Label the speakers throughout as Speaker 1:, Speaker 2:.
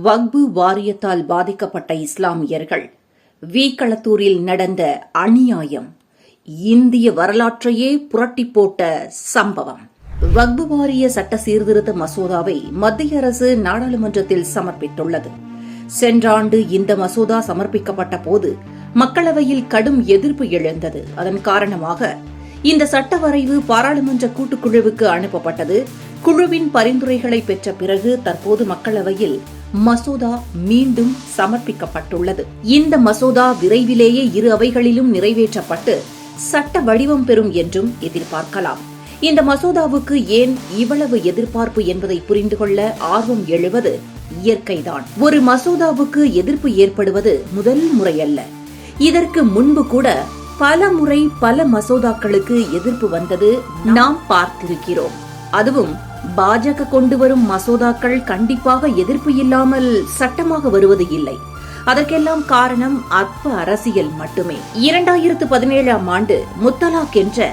Speaker 1: வக்பு வாரியத்தால் பாதிக்கப்பட்ட இஸ்லாமியர்கள் வீக்களத்தூரில் நடந்த அநியாயம் இந்திய வரலாற்றையே புரட்டி போட்ட சம்பவம். வக்பு வாரிய சட்ட சீர்திருத்த மசோதாவை மத்திய அரசு நாடாளுமன்றத்தில் சமர்ப்பித்துள்ளது. சென்ற ஆண்டு இந்த மசோதா சமர்ப்பிக்கப்பட்ட போது மக்களவையில் கடும் எதிர்ப்பு எழுந்தது. அதன் காரணமாக இந்த சட்ட வரைவு பாராளுமன்ற கூட்டுக்குழுவுக்கு அனுப்பப்பட்டது. குழுவின் பரிந்துரைகளை பெற்ற பிறகு தற்போது மக்களவையில் மசோதா மீண்டும் சமர்ப்பிக்கப்பட்டுள்ளது. இந்த மசோதா விரைவிலேயே இரு அவைகளிலும் நிறைவேற்றப்பட்டு சட்ட வடிவம் பெறும் என்றும் எதிர்பார்க்கலாம். இந்த மசோதாவுக்கு ஏன் இவ்வளவு எதிர்பார்ப்பு என்பதை புரிந்து கொள்ள ஆர்வம் எழுவது இயற்கைதான். ஒரு மசோதாவுக்கு எதிர்ப்பு ஏற்படுவது முதல் முறையல்ல. இதற்கு முன்பு கூட பல முறை பல மசோதாக்களுக்கு எதிர்ப்பு வந்தது நாம் பார்த்திருக்கிறோம். அதுவும் பாஜக கொண்டு வரும் மசோதாக்கள் கண்டிப்பாக எதிர்ப்பு இல்லாமல் சட்டமாக வருவது இல்லை. அதற்கெல்லாம் காரணம் அற்ப அரசியல் மட்டுமே. 2017ஆம் ஆண்டு முத்தலாக் என்ற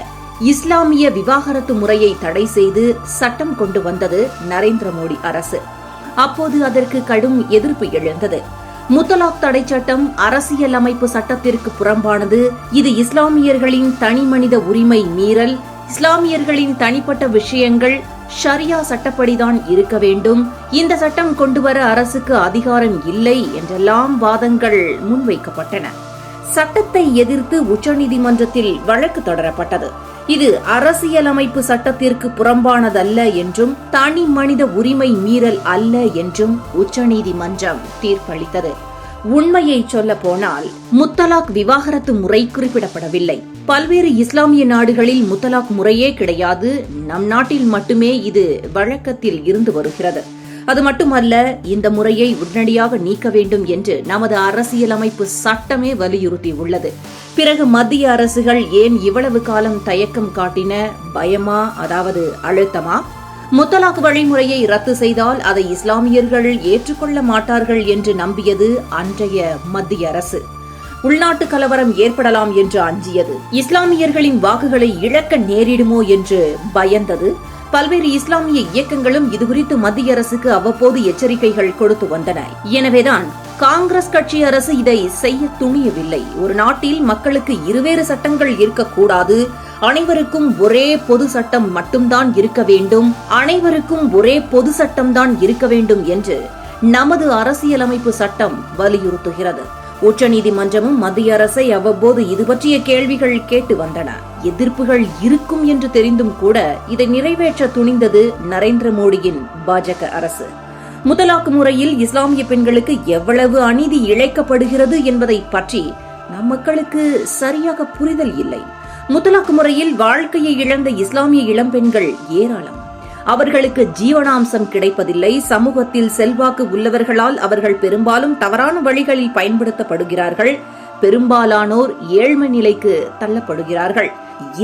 Speaker 1: இஸ்லாமிய விவாகரத்து முறையை தடை செய்து சட்டம் கொண்டு வந்தது நரேந்திர மோடி அரசு. அப்போது அதற்கு கடும் எதிர்ப்பு எழுந்தது. முத்தலாக் தடை சட்டம் அரசியல் அமைப்பு சட்டத்திற்கு புறம்பானது. இது இஸ்லாமியர்களின் தனிமனித உரிமை மீறல், இஸ்லாமியர்களின் தனிப்பட்ட விஷயங்கள் ஷரியா சட்டப்படிதான் இருக்க வேண்டும், இந்த சட்டம் கொண்டுவர அரசுக்கு அதிகாரம் இல்லை என்றெல்லாம் வாதங்கள் முன்வைக்கப்பட்டன. சட்டத்தை எதிர்த்து உச்சநீதிமன்றத்தில் வழக்கு தொடரப்பட்டது. இது அரசியலமைப்பு சட்டத்திற்கு புறம்பானதல்ல என்றும் தனி மனித உரிமை மீறல் அல்ல என்றும் உச்சநீதிமன்றம் தீர்ப்பளித்தது. உண்மையை சொல்ல போனால் முத்தலாக் விவாகரத்து முறை குறிப்பிடப்படவில்லை. பல்வேறு இஸ்லாமிய நாடுகளில் முத்தலாக் முறையே கிடையாது. நம் நாட்டில் மட்டுமே இது வழக்கத்தில் இருந்து வருகிறது. அது மட்டுமல்ல, இந்த முறையை உடனடியாக நீக்க வேண்டும் என்று நமது அரசியலமைப்பு சட்டமே வலியுறுத்தியுள்ளது. பிறகு மத்திய அரசுகள் ஏன் இவ்வளவு காலம் தயக்கம் காட்டின? பயமா, அதாவது அழுத்தமா? முத்தலாக் வழிமுறையை ரத்து செய்தால் அதை இஸ்லாமியர்கள் ஏற்றுக்கொள்ள மாட்டார்கள் என்று நம்பியது அன்றைய மத்திய அரசு. உள்நாட்டு கலவரம் ஏற்படலாம் என்று அஞ்சியது. இஸ்லாமியர்களின் வாக்குகளை இழக்க நேரிடுமோ என்று பயந்தது. பல்வேறு இஸ்லாமிய இயக்கங்களும் இதுகுறித்து மத்திய அரசுக்கு அவ்வப்போது எச்சரிக்கைகள் கொடுத்து வந்தன. எனவேதான் காங்கிரஸ் கட்சி அரசு இதை செய்ய துணியவில்லை. ஒரு நாட்டில் மக்களுக்கு இருவேறு சட்டங்கள் இருக்கக்கூடாது, அனைவருக்கும் ஒரே பொது சட்டம் மட்டும்தான் இருக்க வேண்டும், அனைவருக்கும் ஒரே பொது சட்டம்தான் இருக்க வேண்டும் என்று நமது அரசியலமைப்பு சட்டம் வலியுறுத்துகிறது. உச்சநீதிமன்றமும் மத்திய அரசை அவ்வப்போது இது பற்றிய கேள்விகள் கேட்டு வந்தன. எதிர்ப்புகள் இருக்கும் என்று தெரிந்தும் கூட இதை நிறைவேற்ற துணிந்தது நரேந்திர மோடியின் பாஜக அரசு. முத்தலாக் முறையில் இஸ்லாமிய பெண்களுக்கு எவ்வளவு அநீதி இழைக்கப்படுகிறது என்பதை பற்றி நம் மக்களுக்கு சரியாக புரிதல் இல்லை. முத்தலாக் முறையில் வாழ்க்கையை இழந்த இஸ்லாமிய இளம்பெண்கள் ஏராளம். அவர்களுக்கு ஜீவனாம்சம் கிடைப்பதில்லை. சமூகத்தில் செல்வாக்கு உள்ளவர்களால் அவர்கள் பெரும்பாலும் தவறான வழிகளில் பயன்படுத்தப்படுகிறார்கள். பெரும்பாலானோர் ஏழ்மை நிலைக்கு தள்ளப்படுகிறார்கள்.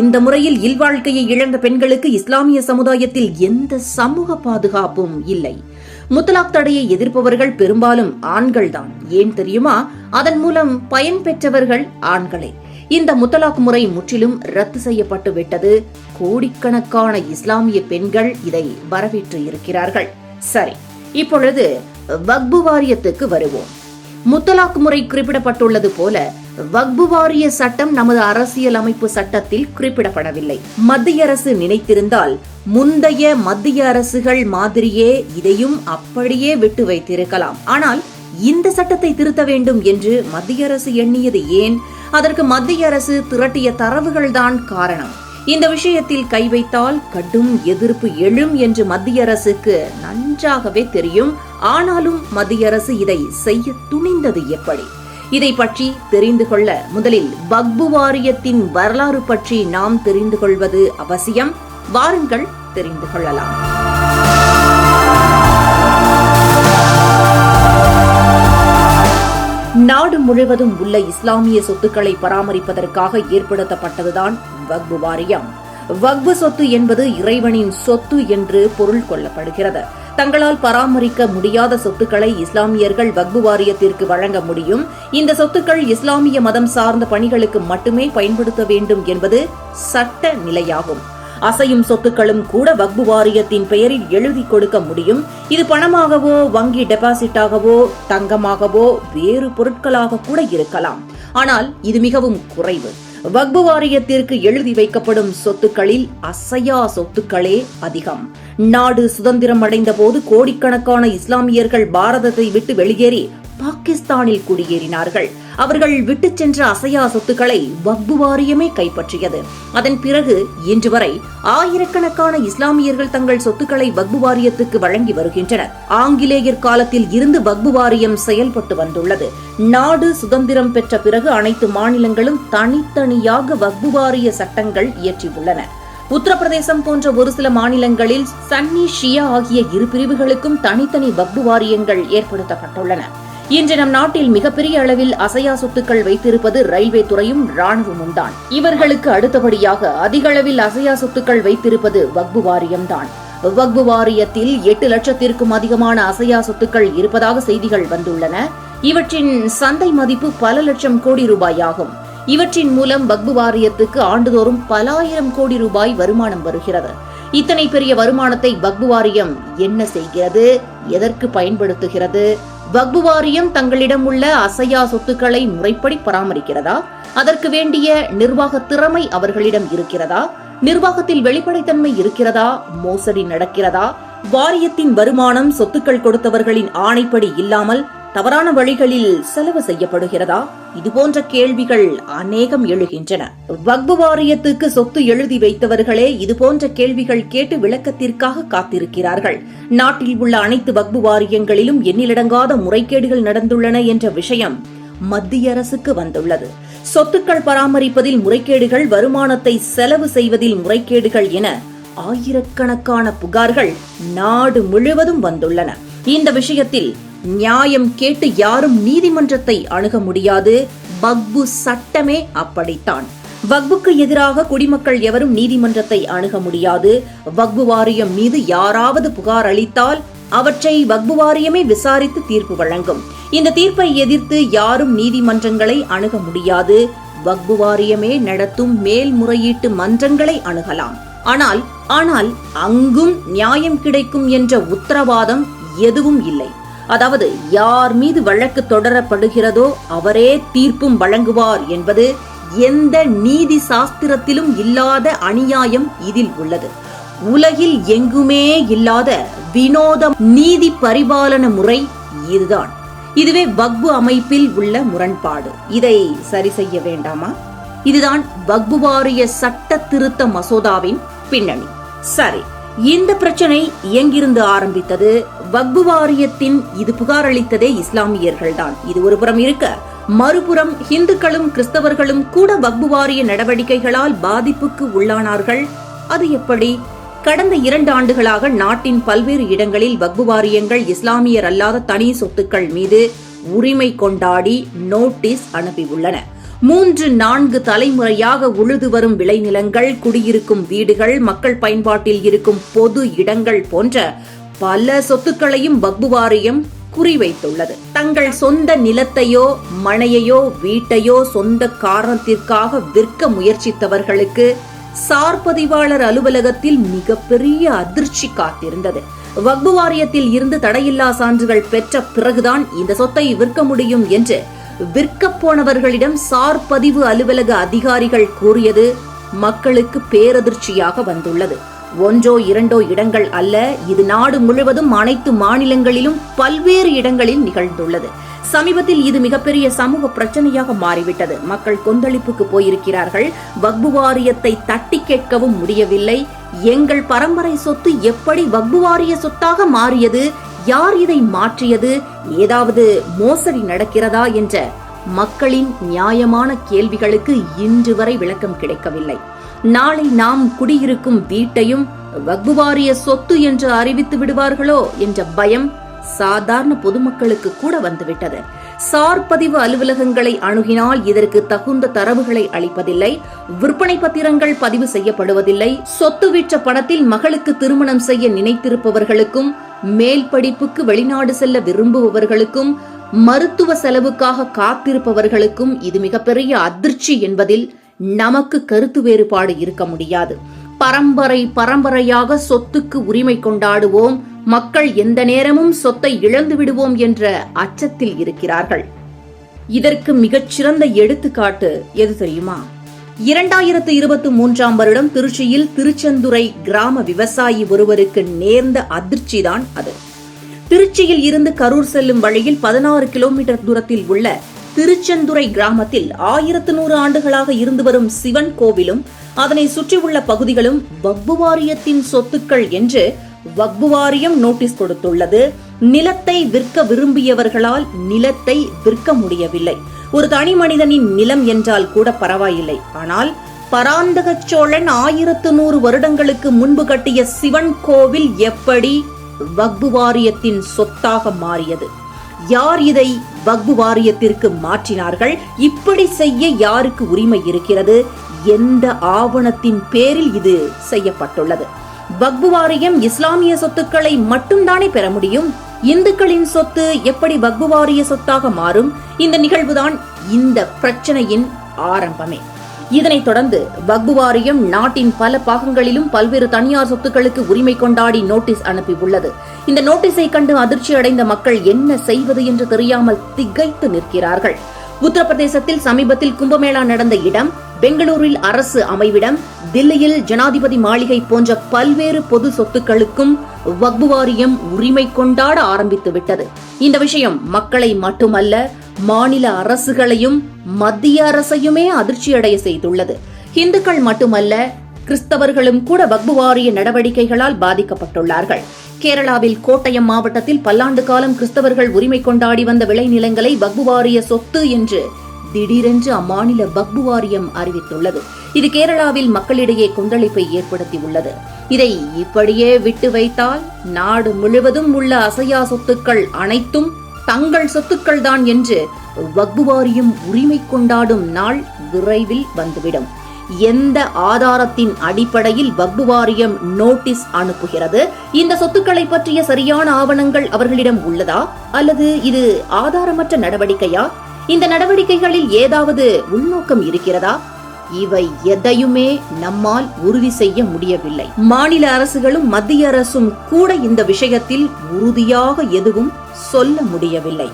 Speaker 1: இந்த முறையில் இல்வாழ்க்கையை இழந்த பெண்களுக்கு இஸ்லாமிய சமுதாயத்தில் எந்த சமூக பாதுகாப்பும் இல்லை. முத்தலாக் தடையை எதிர்ப்பவர்கள் பெரும்பாலும் ஆண்கள்தான். ஏன் தெரியுமா? அதன் மூலம் பயன் பெற்றவர்கள் ஆண்களே. இந்த முத்தலாக் முறை முற்றிலும் ரத்து செய்யப்பட்டு விட்டது. கோடிக்கணக்கான இஸ்லாமிய பெண்கள் இதை வரவேற்று இருக்கிறார்கள். சரி, இப்பொழுது வக்பு வாரியத்துக்கு வருவோம். முத்தலாக் முறை குறிப்பிடப்பட்டுள்ளது போல வக்பு வாரிய சட்டம் நமது அரசியல் அமைப்பு சட்டத்தில் குறிப்பிடப்படவில்லை. மத்திய அரசு நினைத்திருந்தால் முந்தைய மத்திய அரசுகள் மாதிரியே இதையும் அப்படியே விட்டு வைத்திருக்கலாம். ஆனால் இந்த சட்டத்தை திருத்த வேண்டும் என்று மத்திய அரசு எண்ணியது ஏன்? அதற்கு மத்திய அரசு திரட்டிய தரவுகள்தான் காரணம். இந்த விஷயத்தில் கை வைத்தால் கடும் எதிர்ப்பு எழும் என்று மத்திய அரசுக்கு நன்றாகவே தெரியும். ஆனாலும் மத்திய அரசு இதை செய்ய துணிந்தது எப்படி? இதை பற்றி தெரிந்து கொள்ள முதலில் வக்பு வாரியத்தின் வரலாறு பற்றி நாம் தெரிந்து கொள்வது அவசியம். வாருங்கள் தெரிந்து கொள்ளலாம். நாடு முழுவதும் உள்ள இஸ்லாமிய சொத்துக்களை பராமரிப்பதற்காக ஏற்படுத்தப்பட்டதுதான் வக்பு வாரியம். வக்பு சொத்து என்பது இறைவனின் சொத்து என்று பொருள் கொள்ளப்படுகிறது. தங்களால் பராமரிக்க முடியாத சொத்துக்களை இஸ்லாமியர்கள் வக்பு வாரியத்திற்கு வழங்க முடியும். இந்த சொத்துக்கள் இஸ்லாமிய மதம் சார்ந்த பணிகளுக்கு மட்டுமே பயன்படுத்த வேண்டும் என்பது சட்ட நிலையாகும். அசையும் சொத்துக்களும் கூட வக்பு வாரியத்தின் பெயரில் எழுதி கொடுக்க முடியும். இது பணமாகவோ வங்கி டெபாசிட்டாகவோ தங்கமாகவோ வேறு பொருட்களாக கூட இருக்கலாம். ஆனால் இது மிகவும் குறைவு. வக்பு வாரியத்திற்கு எழுதி வைக்கப்படும் சொத்துக்களில் அசையா சொத்துக்களே அதிகம். நாடு சுதந்திரம் அடைந்த போது கோடிக்கணக்கான இஸ்லாமியர்கள் பாரதத்தை விட்டு வெளியேறி பாகிஸ்தானில் குடியேறினார்கள். அவர்கள் விட்டுச் சென்ற அசையா சொத்துக்களை வக்பு வாரியமே கைப்பற்றியது. அதன் பிறகு இன்று வரை ஆயிரக்கணக்கான இஸ்லாமியர்கள் தங்கள் சொத்துக்களை வக்பு வாரியத்துக்கு வழங்கி வருகின்றனர். ஆங்கிலேயர் காலத்தில் இருந்து வக்பு வாரியம் செயல்பட்டு வந்துள்ளது. நாடு சுதந்திரம் பெற்ற பிறகு அனைத்து மாநிலங்களும் தனித்தனியாக வக்பு வாரிய சட்டங்கள் இயற்றியுள்ளன. உத்தரப்பிரதேசம் போன்ற ஒரு சில மாநிலங்களில் சன்னி ஷியா ஆகிய இரு பிரிவுகளுக்கும் தனித்தனி வக்பு வாரியங்கள் ஏற்படுத்தப்பட்டுள்ளன. இன்று நம் நாட்டில் மிகப்பெரிய அளவில் அசையா சொத்துக்கள் வைத்திருப்பது ரயில்வே துறையும் ராணுவமும் தான். இவர்களுக்கு அடுத்தபடியாக அதிக அளவில் அசையா சொத்துக்கள் வைத்திருப்பது வக்பு வாரியம்தான். வக்பு வாரியத்தில் 8 லட்சத்திற்கும் அதிகமான அசையா சொத்துக்கள் இருப்பதாக செய்திகள் வந்துள்ளன. இவற்றின் சந்தை மதிப்பு பல லட்சம் கோடி ரூபாய் ஆகும். இவற்றின் மூலம் வக்பு வாரியத்துக்கு ஆண்டுதோறும் பல ஆயிரம் கோடி ரூபாய் வருமானம் வருகிறது. இத்தனை பெரிய வருமானத்தை வக்பு வாரியம் என்ன செய்கிறது, எதற்கு பயன்படுத்துகிறது? வக்பு வாரியம் தங்களிடம் உள்ள அசையா சொத்துக்களை முறைப்படி பராமரிக்கிறதா? அதற்கு வேண்டிய நிர்வாக திறமை அவர்களிடம் இருக்கிறதா? நிர்வாகத்தில் வெளிப்படைத்தன்மை இருக்கிறதா? மோசடி நடக்கிறதா? வாரியத்தின் வருமானம் சொத்துக்கள் கொடுத்தவர்களின் ஆணைப்படி இல்லாமல் தவறான வழிகளில் செலவு செய்யப்படுகிறதா? இதுபோன்ற கேள்விகள் அநேகம் எழுகின்றன. வக்பு வாரியத்துக்கு சொத்து எழுதி வைத்தவர்களே இதுபோன்ற கேள்விகள் கேட்டு விளக்கத்திற்காக காத்திருக்கிறார்கள். நாட்டில் உள்ள அனைத்து வக்பு வாரியங்களிலும் எண்ணிலடங்காத முறைகேடுகள் நடந்துள்ளன என்ற விஷயம் மத்திய அரசுக்கு வந்துள்ளது. சொத்துக்கள் பராமரிப்பதில் முறைகேடுகள், வருமானத்தை செலவு செய்வதில் முறைகேடுகள் என ஆயிரக்கணக்கான புகார்கள் நாடு முழுவதும் வந்துள்ளன. இந்த விஷயத்தில் நியாயம் கேட்டு யாரும் நீதிமன்றத்தை அணுக முடியாது. வக்பு சட்டமே அப்படித்தான். வக்புக்கு எதிராக குடிமக்கள் எவரும் நீதிமன்றத்தை அணுக முடியாது. வக்பு வாரியம் மீது யாராவது புகார் அளித்தால் அவற்றை வக்பு வாரியமே விசாரித்து தீர்ப்பு வழங்கும். இந்த தீர்ப்பை எதிர்த்து யாரும் நீதிமன்றங்களை அணுக முடியாது. வக்பு வாரியமே நடத்தும் மேல்முறையீட்டு மன்றங்களை அணுகலாம். ஆனால் அங்கும் நியாயம் கிடைக்கும் என்ற உத்தரவாதம் எதுவும் இல்லை. அதாவது யார் மீது வழக்கு தொடரப்படுகிறதோ அவரே தீர்ப்பும் வழங்குவார் என்பது எந்த நீதி சாஸ்திரத்திலும் இல்லாத அநியாயம் இதில் உள்ளது. உலகில் எங்குமே இல்லாத வினோத நீதி பரிபாலன முறை இதுதான். இதுவே வக்பு அமைப்பில் உள்ள முரண்பாடு. இதை சரி செய்ய வேண்டாமா? இதுதான் வக்பு வாரிய சட்ட திருத்த மசோதாவின் பின்னணி. சரி, இந்த பிரச்சனை எங்கிருந்து ஆரம்பித்தது? வக்பு வாரியத்தின் இது புகார் அளித்ததே இஸ்லாமியர்கள்தான். இது ஒரு புறம் இருக்க, மறுபுறம் இந்துக்களும் கிறிஸ்தவர்களும் கூட வக்பு வாரிய நடவடிக்கைகளால் பாதிப்புக்கு உள்ளானார்கள். அது எப்படி? கடந்த 2 ஆண்டுகளாக நாட்டின் பல்வேறு இடங்களில் வக்பு வாரியங்கள் இஸ்லாமியர் அல்லாத தனி சொத்துக்கள் மீது உரிமை கொண்டாடி நோட்டீஸ் அனுப்பியுள்ளன. 3-4 தலைமுறையாக உழுது வரும் விளைநிலங்கள், குடியிருக்கும் வீடுகள், மக்கள் பயன்பாட்டில் இருக்கும் பொது இடங்கள் போன்ற பல சொத்துக்களையும் வக்பு வாரியம் குறிவைத்துள்ளது. தங்கள் சொந்த நிலத்தையோ மனையையோ வீட்டையோ சொந்த காரணத்திற்காக விற்க முயற்சித்தவர்களுக்கு சார்பதிவாளர் அலுவலகத்தில் மிகப்பெரிய அதிர்ச்சி காத்திருந்தது. வக்பு வாரியத்தில் இருந்து தடையில்லா சான்றுகள் பெற்ற பிறகுதான் இந்த சொத்தை விற்க முடியும் என்று விற்கப் போனவர்களிடம் சார்பதிவு அலுவலக அதிகாரிகள் கூறியது மக்களுக்கு பேரதிர்ச்சியாக வந்துள்ளது. 1-2 இடங்கள் அல்ல, இது நாடு முழுவதும் அனைத்து மாநிலங்களிலும் பல்வேறு இடங்களில் நிகழ்ந்துள்ளது. சமீபத்தில் இது மிகப்பெரிய சமூக பிரச்சனையாக மாறிவிட்டது. மக்கள் கொந்தளிப்புக்கு போயிருக்கிறார்கள். வக்பு வாரியத்தை தட்டி கேட்கவும் முடியவில்லை. எங்கள் பரம்பரை சொத்து எப்படி வக்பு வாரிய சொத்தாக மாறியது? யார் இதை மாற்றியது? ஏதாவது மோசடி நடக்கிறதா என்ற மக்களின் நியாயமான கேள்விகளுக்கு இன்று வரை விளக்கம் கிடைக்கவில்லை. நாளை நாம் குடியிருக்கும் வீட்டையும் வக்பு வாரிய சொத்து என்று அறிவித்து விடுவார்களோ என்ற பயம் சாதாரண பொதுமக்களுக்கு கூட வந்துவிட்டது. சார்பதிவு அலுவலகங்களை அணுகினால் இதற்கு தகுந்த தரவுகளை அளிப்பதில்லை. விற்பனை பத்திரங்கள் பதிவு செய்யப்படுவதில்லை. சொத்து விற்ற பணத்தில் மகளுக்கு திருமணம் செய்ய நினைத்திருப்பவர்களுக்கும், மேல் படிப்புக்கு வெளிநாடு செல்ல விரும்புபவர்களுக்கும், மருத்துவ செலவுக்காக காத்திருப்பவர்களுக்கும் இது மிகப்பெரிய அதிர்ச்சி என்பதில் நமக்கு கருத்து வேறுபாடு இருக்க முடியாது. பரம்பரையாக சொத்துக்கு உரிமை கொண்டாடுவோம், மக்கள் எந்த நேரமும் சொத்தை இழந்து விடுவோம் என்ற அச்சத்தில் இருக்கிறார்கள். இதற்கு மிகச்சிறந்த எடுத்துக்காட்டு எது தெரியுமா? 2023 வருடம் திருச்சியில் திருச்செந்துறை கிராம விவசாயி ஒருவருக்கு நேர்ந்த அதிர்ச்சிதான் அது. திருச்சியில் இருந்து கரூர் செல்லும் வழியில் 16 கிலோமீட்டர் தூரத்தில் உள்ள திருச்செந்துறை கிராமத்தில் 1100 ஆண்டுகளாக இருந்து வரும் சிவன் கோவிலும் அதனை சுற்றியுள்ள பகுதிகளும் வக்பு வாரியத்தின் சொத்துக்கள் என்று வக்பு வாரியம் நோட்டீஸ் கொடுத்துள்ளது. நிலத்தை விற்க விரும்பியவர்களால் நிலத்தை விற்க முடியவில்லை. ஒரு தனி மனிதனின் நிலம் என்றால் கூட பரவாயில்லை. ஆனால் பராந்தக சோழன் 1100 வருடங்களுக்கு முன்பு கட்டிய சிவன் கோவில் எப்படி வக்பு வாரியத்தின் சொத்தாக மாறியது? யார் இதை வக்பு வாரியத்திற்கு மாற்றினார்கள்? இப்படி செய்ய யாருக்கு உரிமை இருக்கிறது? எந்த ஆவணத்தின் பேரில் இது செய்யப்பட்டுள்ளது? வக்பு வாரியம் இஸ்லாமிய சொத்துக்களை மட்டும்தானே பெற முடியும். இந்துக்களின் சொத்து எப்படி வக்பு வாரிய சொத்தாக மாறும்? இந்த நிகழ்வுதான் இந்த பிரச்சனையின் ஆரம்பமே. இதனைத் தொடர்ந்து வக்பு வாரியம் நாட்டின் பல பாகங்களிலும் பல்வேறு தனியார் சொத்துக்களுக்கு உரிமை கொண்டாடி நோட்டீஸ் அனுப்பியுள்ளது. இந்த நோட்டீஸை கண்டு அதிர்ச்சி அடைந்த மக்கள் என்ன செய்வது என்று தெரியாமல் திகைத்து நிற்கிறார்கள். உத்தரப்பிரதேசத்தில் சமீபத்தில் கும்பமேளா நடந்த இடம், பெங்களூரில் அரசு அமைவிடம், தில்லியில் ஜனாதிபதி மாளிகை போன்ற பல்வேறு பொது சொத்துக்களுக்கும் வக்பு வாரியம் உரிமை கொண்டாட ஆரம்பித்து விட்டது. இந்த விஷயம் மக்களை மட்டுமல்ல, மாநில அரசுகளையும் மத்திய அரசையுமே அதிர்ச்சியடைய செய்துள்ளது. இந்துக்கள் மட்டுமல்ல, கிறிஸ்தவர்களும் கூட வக்பு வாரிய நடவடிக்கைகளால் பாதிக்கப்பட்டுள்ளார்கள். கேரளாவில் கோட்டயம் மாவட்டத்தில் பல்லாண்டு காலம் கிறிஸ்தவர்கள் உரிமை கொண்டாடி வந்த விளைநிலங்களை வக்பு வாரிய சொத்து என்று திடீரென்று அம்மாநில வக்பு வாரியம் அறிவித்துள்ளது. இது கேரளாவில் மக்களிடையே கொந்தளிப்பை ஏற்படுத்தியுள்ளது. இதை இப்படியே விட்டு வைத்தால் நாடு முழுவதும் உள்ள அசையா சொத்துக்கள் அனைத்தும் தங்கள் சொத்துக்கள் தான் என்று வக்பு வாரியம் உரிமை கொண்டாடும் நாள் விரைவில் வந்துவிடும். எந்த ஆதாரத்தின் அடிப்படையில் வக்பு வாரியம் நோட்டீஸ் அனுப்புகிறது? இந்த சொத்துக்களை பற்றிய சரியான ஆவணங்கள் அவர்களிடம் உள்ளதா, அல்லது இது ஆதாரமற்ற நடவடிக்கையா? இந்த நடவடிக்கைகளில் ஏதாவது உள்நோக்கம் இருக்கிறதா? இவை எதையுமே நம்மால் உறுதி செய்ய முடியவில்லை. மாநில அரசுகளும் மத்திய அரசும் கூட இந்த விஷயத்தில் உறுதியாக எதுவும் சொல்ல முடியவில்லை.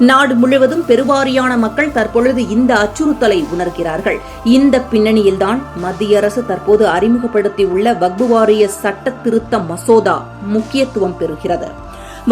Speaker 1: நாடு முழுவதும் பெருவாரியான மக்கள் தற்பொழுது இந்த அச்சுறுத்தலை உணர்கிறார்கள். இந்த பின்னணியில்தான் மத்திய அரசு தற்போது அறிமுகப்படுத்தியுள்ள வக்பு வாரிய சட்ட திருத்த மசோதா முக்கியத்துவம் பெறுகிறது.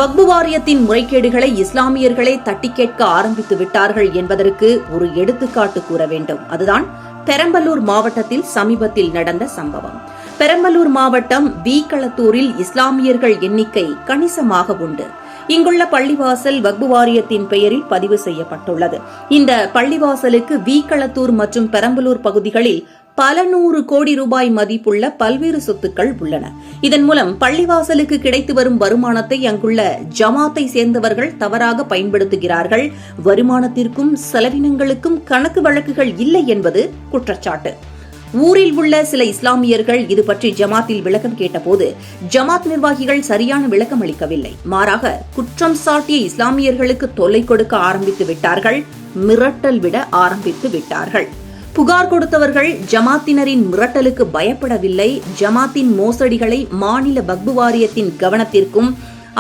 Speaker 1: வக்பு வாரியத்தின் முறைகேடுகளை இஸ்லாமியர்களே தட்டி கேட்க ஆரம்பித்து விட்டார்கள் என்பதற்கு ஒரு எடுத்துக்காட்டு கூற வேண்டும். அதுதான் பெரம்பலூர் மாவட்டத்தில் சமீபத்தில் நடந்த சம்பவம். பெரம்பலூர் மாவட்டம் வீக்களத்தூரில் இஸ்லாமியர்கள் எண்ணிக்கை கணிசமாக உண்டு. இங்குள்ள பள்ளிவாசல் வக்பு வாரியத்தின் பெயரில் பதிவு செய்யப்பட்டுள்ளது. இந்த பள்ளிவாசலுக்கு வீக்களத்தூர் மற்றும் பெரம்பலூர் பகுதிகளில் பல 100 கோடி ரூபாய் மதிப்புள்ள பல்வேறு சொத்துக்கள் உள்ளன. இதன் மூலம் பள்ளிவாசலுக்கு கிடைத்து வரும் வருமானத்தை அங்குள்ள ஜமாத்தை சேர்ந்தவர்கள் தவறாக பயன்படுத்துகிறார்கள். வருமானத்திற்கும் செலவினங்களுக்கும் கணக்கு வழக்குகள் இல்லை என்பது குற்றச்சாட்டு. ஊரில் உள்ள சில இஸ்லாமியர்கள் இது பற்றி ஜமாத்தில் விளக்கம் கேட்டபோது ஜமாத் நிர்வாகிகள் சரியான விளக்கம் அளிக்கவில்லை. மாறாக குற்றம் சாட்டிய இஸ்லாமியர்களுக்கு தொல்லை கொடுக்க ஆரம்பித்து விட்டார்கள், மிரட்டல் விட ஆரம்பித்து விட்டார்கள். புகார் கொடுத்தவர்கள் ஜமாத்தினரின் மிரட்டலுக்கு பயப்படவில்லை. ஜமாத்தின் மோசடிகளை மாநில வக்பு வாரியத்தின் கவனத்திற்கும்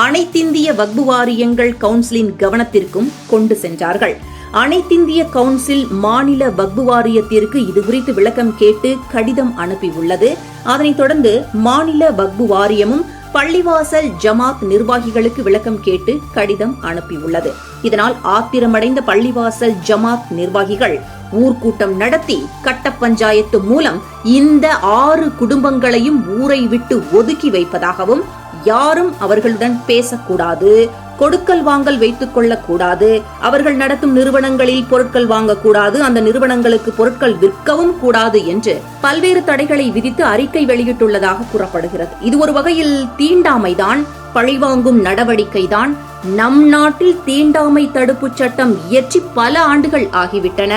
Speaker 1: அனைத்திந்திய வக்பு வாரியங்கள் கவுன்சிலின் கவனத்திற்கும் கொண்டு சென்றார்கள். அனைத்திந்திய கவுன்சில் மாநில வக்பு வாரியத்திற்கு இதுகுறித்து விளக்கம் கேட்டு கடிதம் அனுப்பியுள்ளது. அதனைத் தொடர்ந்து மாநில வக்பு வாரியமும் பள்ளிவாசல் ஜமாத் நிர்வாகிகளுக்கு விளக்கம் கேட்டு கடிதம் அனுப்பியுள்ளது. இதனால் ஆத்திரமடைந்த பள்ளிவாசல் ஜமாத் நிர்வாகிகள் ஊர்க்கூட்டம் நடத்தி கட்ட பஞ்சாயத்து மூலம் இந்த 6 குடும்பங்களையும் ஊரை விட்டு ஒதுக்கி வைப்பதாகவும், யாரும் அவர்களுடன் பேசக்கூடாது, கொடுக்கல் வாங்கல் வைத்துக் கொள்ளக்கூடாது, அவர்கள் நடத்தும் நிறுவனங்களில் பொருட்கள் வாங்கக்கூடாது, அந்த நிறுவனங்களுக்கு பொருட்கள் விற்கவும் கூடாது என்று பல்வேறு தடைகளை விதித்து அறிக்கை வெளியிட்டுள்ளதாக கூறப்படுகிறது. இது ஒரு வகையில் தீண்டாமைதான், பழிவாங்கும் நடவடிக்கைதான். நம் நாட்டில் தீண்டாமை தடுப்புச் சட்டம் இயற்றி பல ஆண்டுகள் ஆகிவிட்டன.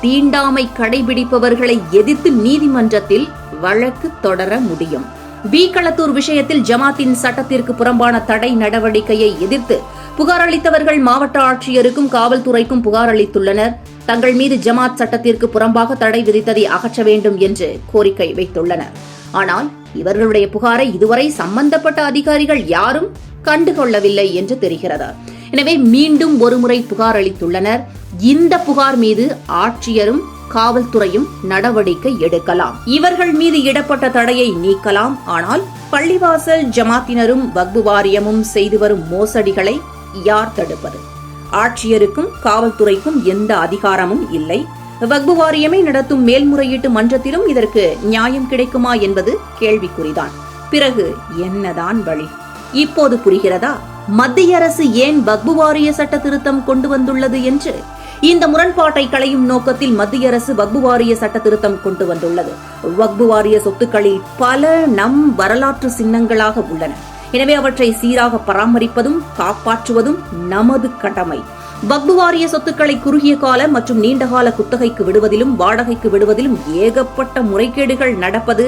Speaker 1: தீண்டாமை கடைபிடிப்பவர்களை எதிர்த்து நீதிமன்றத்தில் வழக்கு தொடர முடியும். வீக்களத்தூர் விஷயத்தில் ஜமாத்தின் சட்டத்திற்கு புறம்பான தடை நடவடிக்கையை எதிர்த்து புகார் அளித்தவர்கள் மாவட்ட ஆட்சியருக்கும் காவல்துறைக்கும் புகார் அளித்துள்ளனர். தங்கள் மீது ஜமாத் சட்டத்திற்கு புறம்பாக தடை விதித்ததை அகற்ற வேண்டும் என்று கோரிக்கை வைத்துள்ளனர். ஆனால் இவர்களுடைய புகாரை இதுவரை சம்பந்தப்பட்ட அதிகாரிகள் யாரும் கண்டுகொள்ளவில்லை என்று தெரிகிறது. எனவே மீண்டும் ஒருமுறை புகார் அளித்துள்ளனர். இந்த புகார் மீது ஆட்சியரும் காவல்துறையும் நடவடிக்கை எடுக்கலாம். இவர்கள் மீது இடப்பட்ட தடையை நீக்கலாம். ஆனால் பள்ளிவாசல் ஜமாத்தினரும் வக்பு வாரியமும் செய்து வரும் மோசடிகளை யார் தடுப்பது? ஆட்சியருக்கும் காவல்துறைக்கும் எந்த அதிகாரமும் இல்லை. வக்பு வாரியமே நடத்தும் மேல்முறையீட்டு மன்றத்திலும் இதற்கு நியாயம் கிடைக்குமா என்பது கேள்விக்குறிதான். பிறகு என்னதான் வழி? இப்போது புரிகிறதா மத்திய அரசு ஏன் வக்பு வாரிய சட்ட திருத்தம் கொண்டு வந்துள்ளது என்று? இந்த முரண்பாட்டை களையும் நோக்கத்தில் மத்திய அரசு வக்பு வாரிய சட்ட திருத்தம் கொண்டு வந்துள்ளது. வக்பு வாரிய சொத்துக்களில் பல நம் வரலாற்று சின்னங்களாக உள்ளன. எனவே அவற்றை சீராக பராமரிப்பதும் காப்பாற்றுவதும் நமது கடமை. வக்பு வாரிய சொத்துக்களை குறுகிய கால மற்றும் நீண்டகால குத்தகைக்கு விடுவதிலும் வாடகைக்கு விடுவதிலும் ஏகப்பட்ட முறைகேடுகள் நடப்பது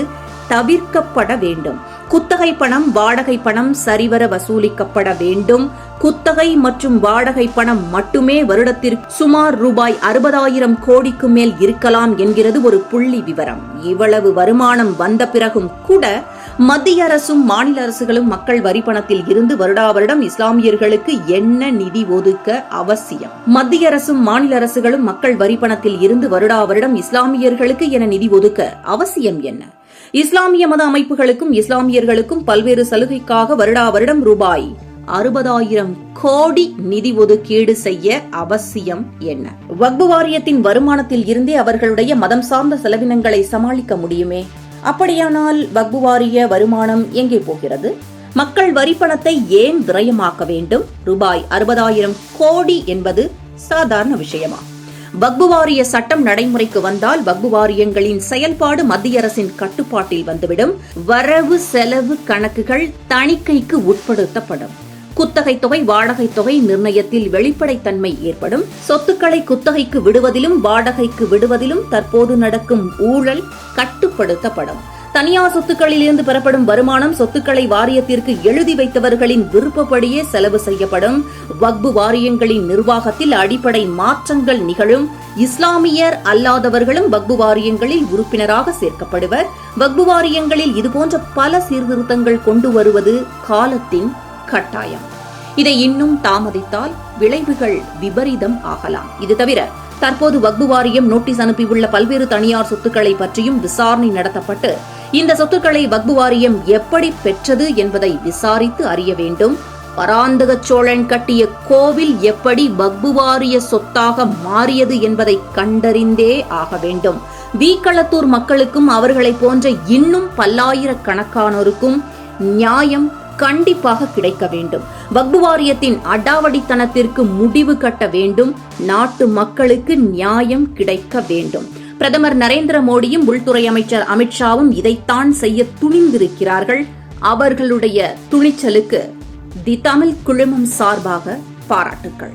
Speaker 1: தவிர்க்கப்பட வேண்டும். குத்தகை பணம் வாடகை பணம் சரிவர வசூலிக்கப்பட வேண்டும். குத்தகை மற்றும் வாடகை பணம் மட்டுமே வருடத்திற்கு சுமார் ரூபாய் 60,000 கோடிக்கு மேல் இருக்கலாம் என்கிறது ஒரு புள்ளி விவரம். இவ்வளவு வருமானம் வந்த பிறகும் கூட மத்திய அரசும் மாநில அரசுகளும் மக்கள் வரி பணத்தில் இருந்து வருடா வருடம் இஸ்லாமியர்களுக்கு என்ன நிதி ஒதுக்க அவசியம்? மத்திய அரசும் மாநில அரசுகளும் மக்கள் வரி பணத்தில் இருந்து வருடா வருடம் இஸ்லாமியர்களுக்கு என நிதி ஒதுக்க அவசியம் என்ன? இஸ்லாமிய மத அமைப்புகளுக்கும் இஸ்லாமியர்களுக்கும் பல்வேறு சலுகைக்காக வருடா வருடம் ரூபாய் 60,000 கோடி நிதி ஒதுக்கீடு செய்ய அவசியம் என்ன? வக்பு வாரியத்தின் வருமானத்தில் இருந்தே அவர்களுடைய மதம் சார்ந்த செலவினங்களை சமாளிக்க முடியுமே. அப்படியானால் வக்பு வாரிய வருமானம் எங்கே போகிறது? மக்கள் வரி பணத்தை ஏன் விரயமாக்க வேண்டும்? ரூபாய் 60,000 கோடி என்பது சாதாரண விஷயமா? வக்பு வாரிய சட்டம் நடைமுறைக்கு வந்தால் வக்பு வாரியங்களின் செயல்பாடு மத்திய அரசின் கட்டுப்பாட்டில் வந்துவிடும். வரவு செலவு கணக்குகள் தணிக்கைக்கு உட்படுத்தப்படும். குத்தகை தொகை வாடகை தொகை நிர்ணயத்தில் வெளிப்படைத்தன்மை ஏற்படும். சொத்துக்களை குத்தகைக்கு விடுவதிலும் வாடகைக்கு விடுவதிலும் தற்போது நடக்கும் ஊழல் கட்டுப்படுத்தப்படும். தனியார் சொத்துக்களில் இருந்து பெறப்படும் வருமானம் சொத்துக்களை வாரியத்திற்கு எழுதி வைத்தவர்களின் விருப்பப்படியே செலவு செய்யப்படும். வக்பு வாரியங்களின் நிர்வாகத்தில் அடிப்படை மாற்றங்கள் நிகழும். இஸ்லாமியர் அல்லாதவர்களும் வக்பு வாரியங்களில் உறுப்பினராக சேர்க்கப்படுவர். வக்பு வாரியங்களில் இதுபோன்ற பல சீர்திருத்தங்கள் கொண்டு வருவது காலத்தின் கட்டாயம். இதை இன்னும் தாமதித்தால் விளைவுகள் விபரீதம் ஆகலாம். இது தவிர தற்போது வக்பு வாரியம் நோட்டீஸ் அனுப்பியுள்ள பல்வேறு தனியார் சொத்துக்களை பற்றியும் விசாரணை நடத்தப்பட்டு இந்த சொத்துக்களை வக்பு வாரியம் எப்படி பெற்றது என்பதை விசாரித்து அறிய வேண்டும். பராந்தக சோழன் கட்டிய கோவில் எப்படி வக்பு வாரிய சொத்தாக மாறியது என்பதை கண்டறிந்தே ஆக வேண்டும். வீக்களத்தூர் மக்களுக்கும் அவர்களை போன்ற இன்னும் பல்லாயிரக்கணக்கானோருக்கும் நியாயம் கண்டிப்பாக கிடைக்க வேண்டும். வக்பு வாரியத்தின் அடாவடித்தனத்திற்கு முடிவு கட்ட வேண்டும். நாட்டு மக்களுக்கு நியாயம் கிடைக்க வேண்டும். பிரதமர் நரேந்திர மோடியும் உள்துறை அமைச்சர் அமித்ஷாவும் இதைத்தான் செய்ய துணிந்திருக்கிறார்கள். அவர்களுடைய துணிச்சலுக்கு தி தமிழ் குழுமம் சார்பாக பாராட்டுக்கள்.